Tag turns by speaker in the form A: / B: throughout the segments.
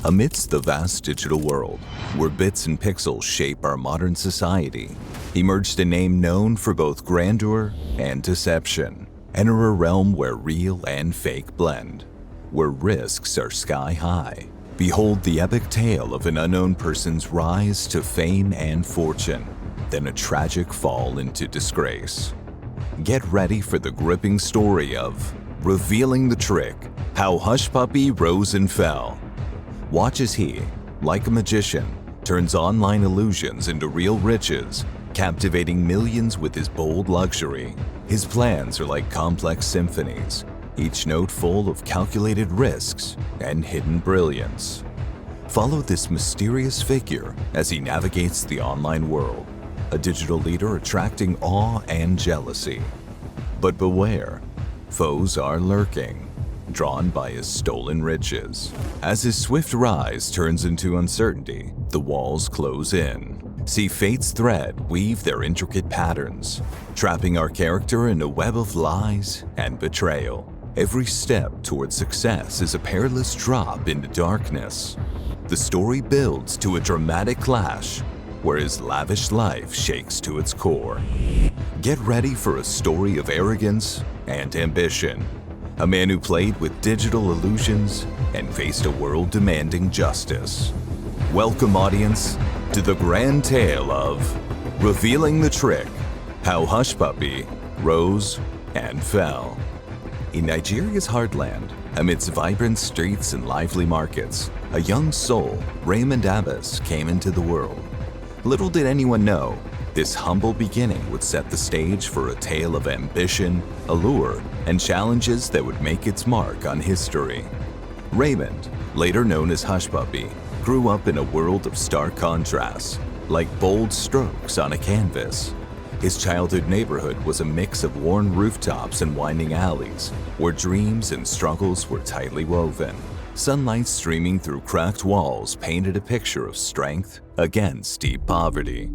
A: Amidst the vast digital world, where bits and pixels shape our modern society, emerged a name known for both grandeur and deception. Enter a realm where real and fake blend, where risks are sky high. Behold the epic tale of an unknown person's rise to fame and fortune, then a tragic fall into disgrace. Get ready for the gripping story of Revealing the Trick, How Hushpuppi Rose and Fell. Watch as he, like a magician, turns online illusions into real riches, captivating millions with his bold luxury. His plans are like complex symphonies, each note full of calculated risks and hidden brilliance. Follow this mysterious figure as he navigates the online world, a digital leader attracting awe and jealousy. But beware, foes are lurking, drawn by his stolen riches. As his swift rise turns into uncertainty, the walls close in. See fate's thread weave their intricate patterns, trapping our character in a web of lies and betrayal. Every step toward success is a perilous drop into darkness. The story builds to a dramatic clash, where his lavish life shakes to its core. Get ready for a story of arrogance and ambition. A man who played with digital illusions and faced a world demanding justice. Welcome, audience, to the grand tale of Revealing the Trick, How Hushpuppi Rose and Fell. In Nigeria's heartland, amidst vibrant streets and lively markets, a young soul, Raymond Abbas, came into the world. Little did anyone know, this humble beginning would set the stage for a tale of ambition, allure, and challenges that would make its mark on history. Raymond, later known as Hushpuppi, grew up in a world of stark contrasts, like bold strokes on a canvas. His childhood neighborhood was a mix of worn rooftops and winding alleys, where dreams and struggles were tightly woven. Sunlight streaming through cracked walls painted a picture of strength against deep poverty.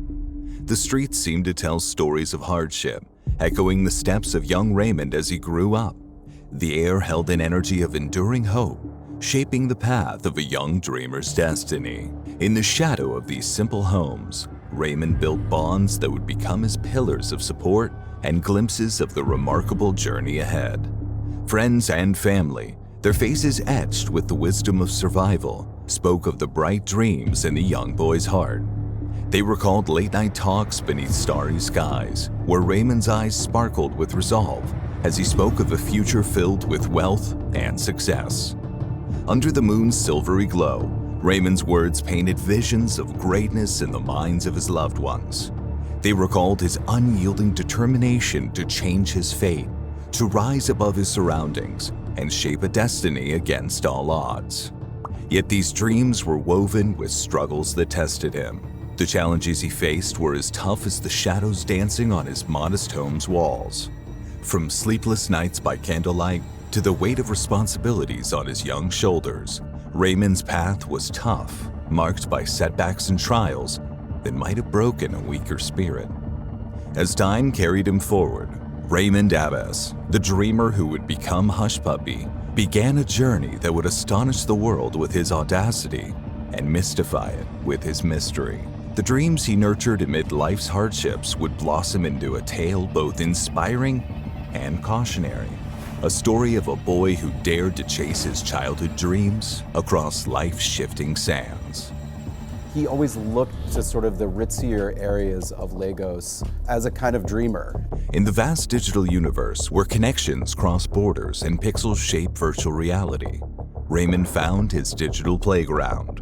A: The streets seemed to tell stories of hardship, echoing the steps of young Raymond as he grew up. The air held an energy of enduring hope, shaping the path of a young dreamer's destiny. In the shadow of these simple homes, Raymond built bonds that would become his pillars of support and glimpses of the remarkable journey ahead. Friends and family, their faces etched with the wisdom of survival, spoke of the bright dreams in the young boy's heart. They recalled late-night talks beneath starry skies, where Raymond's eyes sparkled with resolve as he spoke of a future filled with wealth and success. Under the moon's silvery glow, Raymond's words painted visions of greatness in the minds of his loved ones. They recalled his unyielding determination to change his fate, to rise above his surroundings, and shape a destiny against all odds. Yet these dreams were woven with struggles that tested him. The challenges he faced were as tough as the shadows dancing on his modest home's walls. From sleepless nights by candlelight to the weight of responsibilities on his young shoulders, Raymond's path was tough, marked by setbacks and trials that might have broken a weaker spirit. As time carried him forward, Raymond Abbas, the dreamer who would become Hushpuppi, began a journey that would astonish the world with his audacity and mystify it with his mystery. The dreams he nurtured amid life's hardships would blossom into a tale both inspiring and cautionary. A story of a boy who dared to chase his childhood dreams across life's shifting sands.
B: He always looked to sort of the ritzier areas of Lagos as a kind of dreamer.
A: In the vast digital universe where connections cross borders and pixels shape virtual reality, Raymond found his digital playground.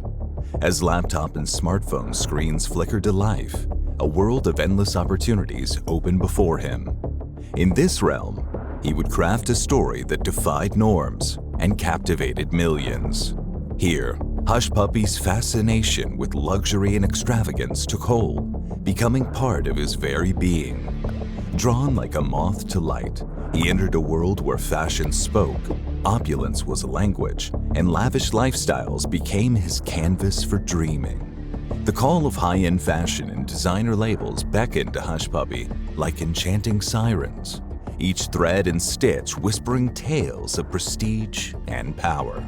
A: As laptop and smartphone screens flickered to life, a world of endless opportunities opened before him. In this realm, he would craft a story that defied norms and captivated millions. Here, Hushpuppi's fascination with luxury and extravagance took hold, becoming part of his very being. Drawn like a moth to light, he entered a world where fashion spoke, opulence was a language, and lavish lifestyles became his canvas for dreaming. The call of high-end fashion and designer labels beckoned to Hushpuppi like enchanting sirens, each thread and stitch whispering tales of prestige and power.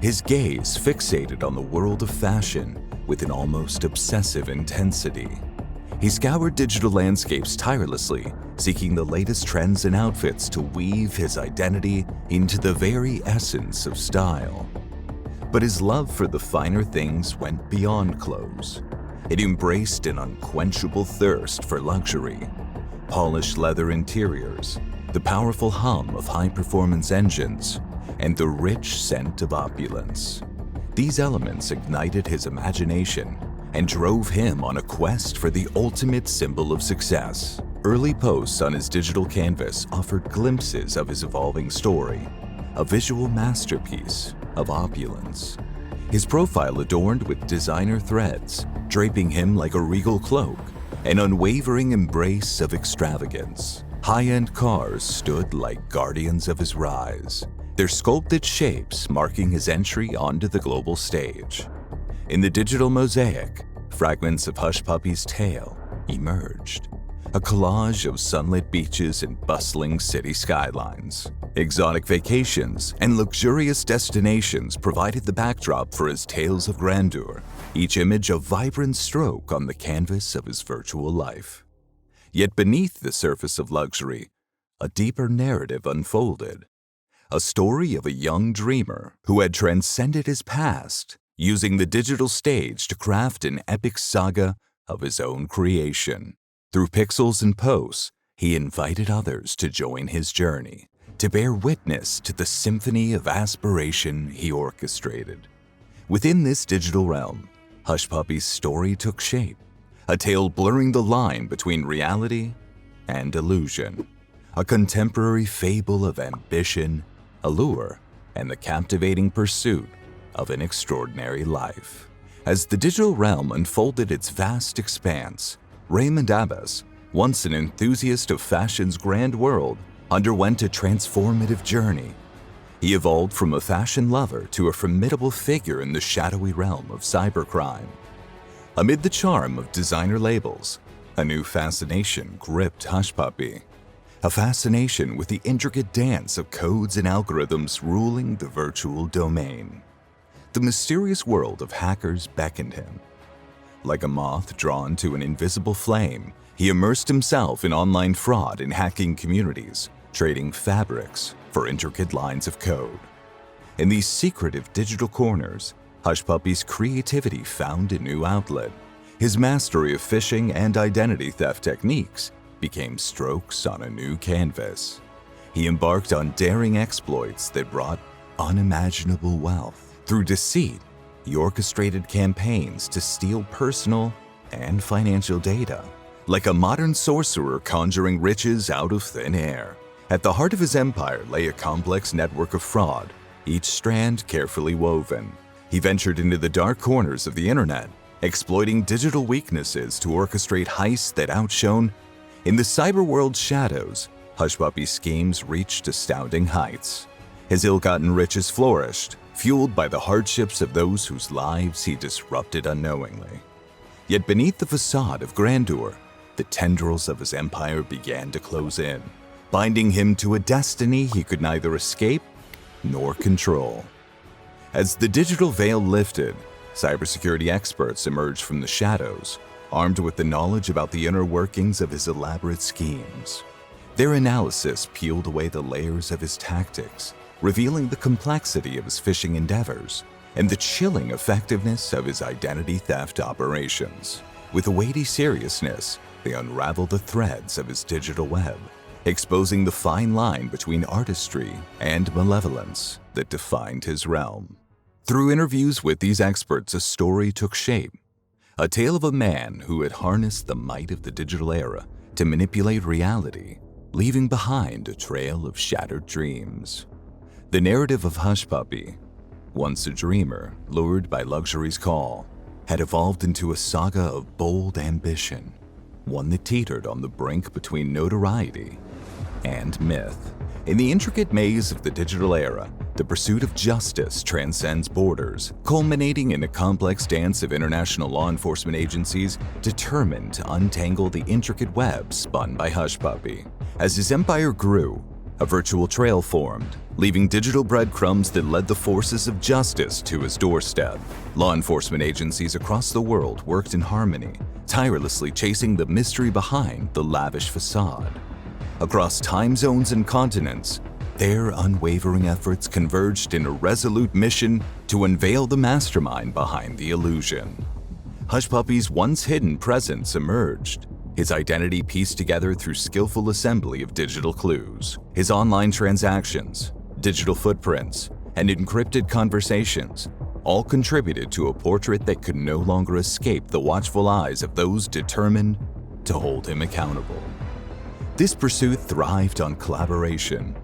A: his gaze fixated on the world of fashion with an almost obsessive intensity. He scoured digital landscapes tirelessly, seeking the latest trends and outfits to weave his identity into the very essence of style. But his love for the finer things went beyond clothes. It embraced an unquenchable thirst for luxury, polished leather interiors, the powerful hum of high-performance engines, and the rich scent of opulence. These elements ignited his imagination and drove him on a quest for the ultimate symbol of success. Early posts on his digital canvas offered glimpses of his evolving story, a visual masterpiece of opulence. His profile adorned with designer threads, draping him like a regal cloak, an unwavering embrace of extravagance. High-end cars stood like guardians of his rise, their sculpted shapes marking his entry onto the global stage. In the digital mosaic, fragments of Hushpuppi's tale emerged, a collage of sunlit beaches and bustling city skylines. Exotic vacations and luxurious destinations provided the backdrop for his tales of grandeur, each image a vibrant stroke on the canvas of his virtual life. Yet beneath the surface of luxury, a deeper narrative unfolded, a story of a young dreamer who had transcended his past, using the digital stage to craft an epic saga of his own creation. Through pixels and posts, he invited others to join his journey, to bear witness to the symphony of aspiration he orchestrated. Within this digital realm, Hushpuppi's story took shape, a tale blurring the line between reality and illusion, a contemporary fable of ambition, allure, and the captivating pursuit of an extraordinary life. As the digital realm unfolded its vast expanse, Raymond Abbas, once an enthusiast of fashion's grand world, underwent a transformative journey. He evolved from a fashion lover to a formidable figure in the shadowy realm of cybercrime. Amid the charm of designer labels, a new fascination gripped Hushpuppi, a fascination with the intricate dance of codes and algorithms ruling the virtual domain. The mysterious world of hackers beckoned him. Like a moth drawn to an invisible flame, he immersed himself in online fraud and hacking communities, trading fabrics for intricate lines of code. In these secretive digital corners, Hushpuppi's creativity found a new outlet. His mastery of phishing and identity theft techniques became strokes on a new canvas. He embarked on daring exploits that brought unimaginable wealth. Through deceit, he orchestrated campaigns to steal personal and financial data, like a modern sorcerer conjuring riches out of thin air. At the heart of his empire lay a complex network of fraud, each strand carefully woven. He ventured into the dark corners of the internet, exploiting digital weaknesses to orchestrate heists that outshone. In the cyberworld's shadows, Hushpuppi's schemes reached astounding heights. His ill-gotten riches flourished, fueled by the hardships of those whose lives he disrupted unknowingly. Yet beneath the facade of grandeur, the tendrils of his empire began to close in, binding him to a destiny he could neither escape nor control. As the digital veil lifted, cybersecurity experts emerged from the shadows, armed with the knowledge about the inner workings of his elaborate schemes. Their analysis peeled away the layers of his tactics, revealing the complexity of his phishing endeavors and the chilling effectiveness of his identity theft operations. With a weighty seriousness, they unraveled the threads of his digital web, exposing the fine line between artistry and malevolence that defined his realm. Through interviews with these experts, a story took shape, a tale of a man who had harnessed the might of the digital era to manipulate reality, leaving behind a trail of shattered dreams. The narrative of Hushpuppi, once a dreamer lured by luxury's call, had evolved into a saga of bold ambition, one that teetered on the brink between notoriety and myth. In the intricate maze of the digital era, the pursuit of justice transcends borders, culminating in a complex dance of international law enforcement agencies determined to untangle the intricate web spun by Hushpuppi. As his empire grew, a virtual trail formed, leaving digital breadcrumbs that led the forces of justice to his doorstep. Law enforcement agencies across the world worked in harmony, tirelessly chasing the mystery behind the lavish facade. Across time zones and continents, their unwavering efforts converged in a resolute mission to unveil the mastermind behind the illusion. Hushpuppi's once hidden presence emerged, his identity pieced together through skillful assembly of digital clues. His online transactions, digital footprints, and encrypted conversations all contributed to a portrait that could no longer escape the watchful eyes of those determined to hold him accountable. This pursuit thrived on collaboration.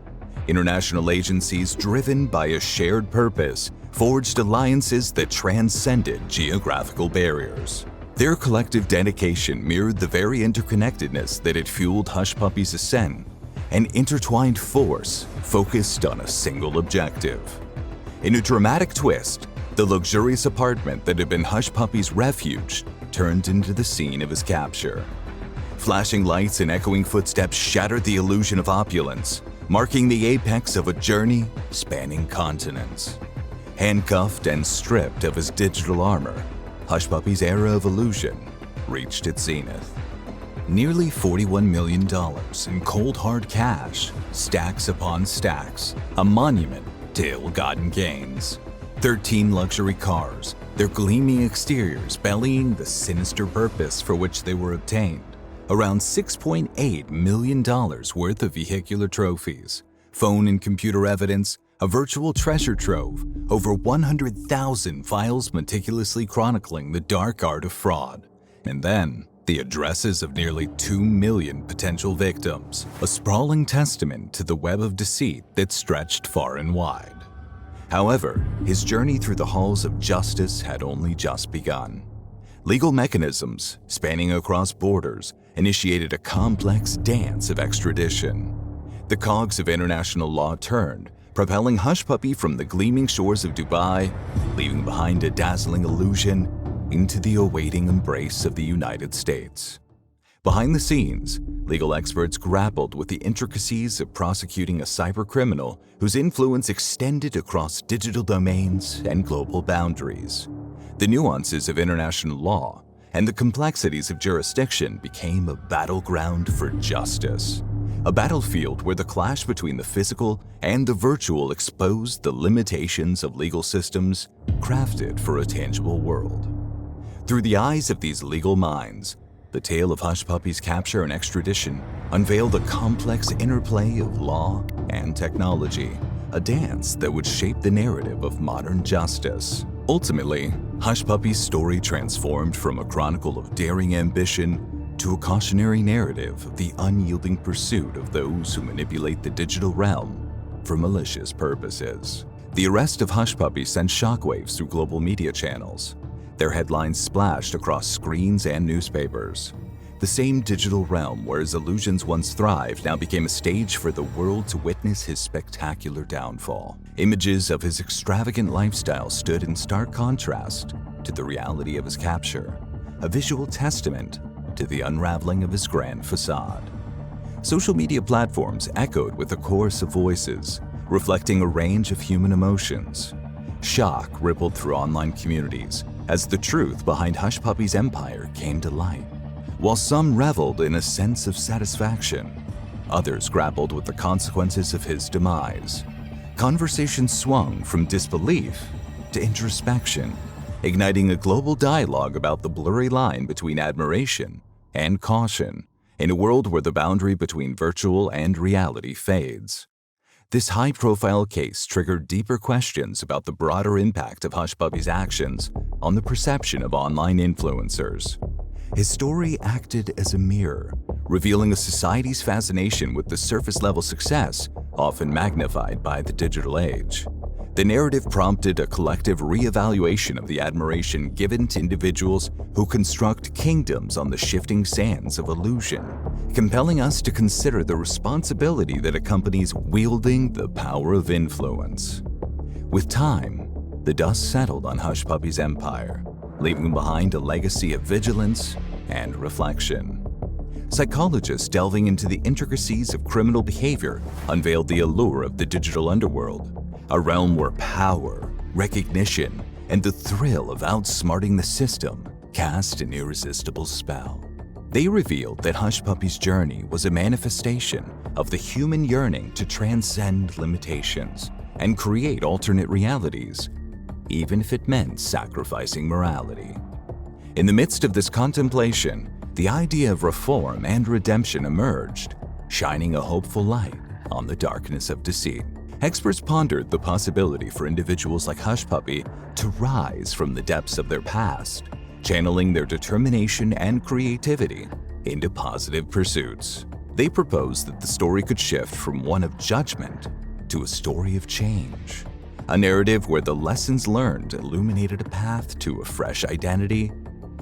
A: International agencies driven by a shared purpose forged alliances that transcended geographical barriers. Their collective dedication mirrored the very interconnectedness that had fueled Hushpuppi's ascent, an intertwined force focused on a single objective. In a dramatic twist, the luxurious apartment that had been Hushpuppi's refuge turned into the scene of his capture. Flashing lights and echoing footsteps shattered the illusion of opulence, marking the apex of a journey spanning continents. Handcuffed and stripped of his digital armor, Hushpuppi's era of illusion reached its zenith. Nearly $41 million in cold hard cash, stacks upon stacks, a monument to ill-gotten gains. 13 luxury cars, their gleaming exteriors bellying the sinister purpose for which they were obtained. Around $6.8 million worth of vehicular trophies, phone and computer evidence, a virtual treasure trove, over 100,000 files meticulously chronicling the dark art of fraud, and then the addresses of nearly 2 million potential victims, a sprawling testament to the web of deceit that stretched far and wide. However, his journey through the halls of justice had only just begun. Legal mechanisms, spanning across borders, initiated a complex dance of extradition. The cogs of international law turned, propelling Hushpuppi from the gleaming shores of Dubai, leaving behind a dazzling illusion, into the awaiting embrace of the United States. Behind the scenes, legal experts grappled with the intricacies of prosecuting a cybercriminal whose influence extended across digital domains and global boundaries. The nuances of international law and the complexities of jurisdiction became a battleground for justice. A battlefield where the clash between the physical and the virtual exposed the limitations of legal systems crafted for a tangible world. Through the eyes of these legal minds, the tale of Hushpuppi's capture and extradition unveiled a complex interplay of law and technology, a dance that would shape the narrative of modern justice. Ultimately, Hushpuppi's story transformed from a chronicle of daring ambition to a cautionary narrative of the unyielding pursuit of those who manipulate the digital realm for malicious purposes. The arrest of Hushpuppi sent shockwaves through global media channels. Their headlines splashed across screens and newspapers. The same digital realm where his illusions once thrived now became a stage for the world to witness his spectacular downfall. Images of his extravagant lifestyle stood in stark contrast to the reality of his capture, a visual testament to the unraveling of his grand facade. Social media platforms echoed with a chorus of voices, reflecting a range of human emotions. Shock rippled through online communities as the truth behind Hushpuppi's empire came to light. While some reveled in a sense of satisfaction, others grappled with the consequences of his demise. Conversations swung from disbelief to introspection, igniting a global dialogue about the blurry line between admiration and caution in a world where the boundary between virtual and reality fades. This high-profile case triggered deeper questions about the broader impact of Hushpuppi's actions on the perception of online influencers. His story acted as a mirror, revealing a society's fascination with the surface-level success often magnified by the digital age. The narrative prompted a collective re-evaluation of the admiration given to individuals who construct kingdoms on the shifting sands of illusion, compelling us to consider the responsibility that accompanies wielding the power of influence. With time, the dust settled on Hushpuppi's empire, leaving behind a legacy of vigilance and reflection. Psychologists delving into the intricacies of criminal behavior unveiled the allure of the digital underworld, a realm where power, recognition, and the thrill of outsmarting the system cast an irresistible spell. They revealed that Hushpuppi's journey was a manifestation of the human yearning to transcend limitations and create alternate realities, even if it meant sacrificing morality. In the midst of this contemplation, the idea of reform and redemption emerged, shining a hopeful light on the darkness of deceit. Experts pondered the possibility for individuals like Hushpuppi to rise from the depths of their past, channeling their determination and creativity into positive pursuits. They proposed that the story could shift from one of judgment to a story of change, a narrative where the lessons learned illuminated a path to a fresh identity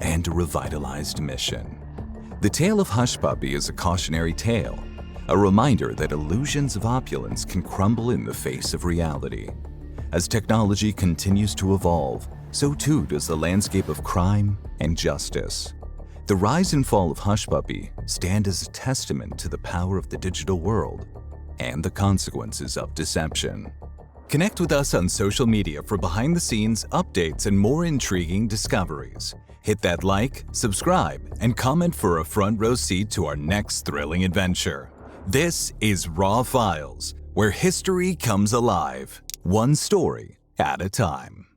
A: and a revitalized mission. The tale of Hushpuppi is a cautionary tale, a reminder that illusions of opulence can crumble in the face of reality. As technology continues to evolve, so too does the landscape of crime and justice. The rise and fall of Hushpuppi stand as a testament to the power of the digital world and the consequences of deception. Connect with us on social media for behind-the-scenes updates and more intriguing discoveries. Hit that like, subscribe, and comment for a front row seat to our next thrilling adventure. This is Raw Files, where history comes alive, one story at a time.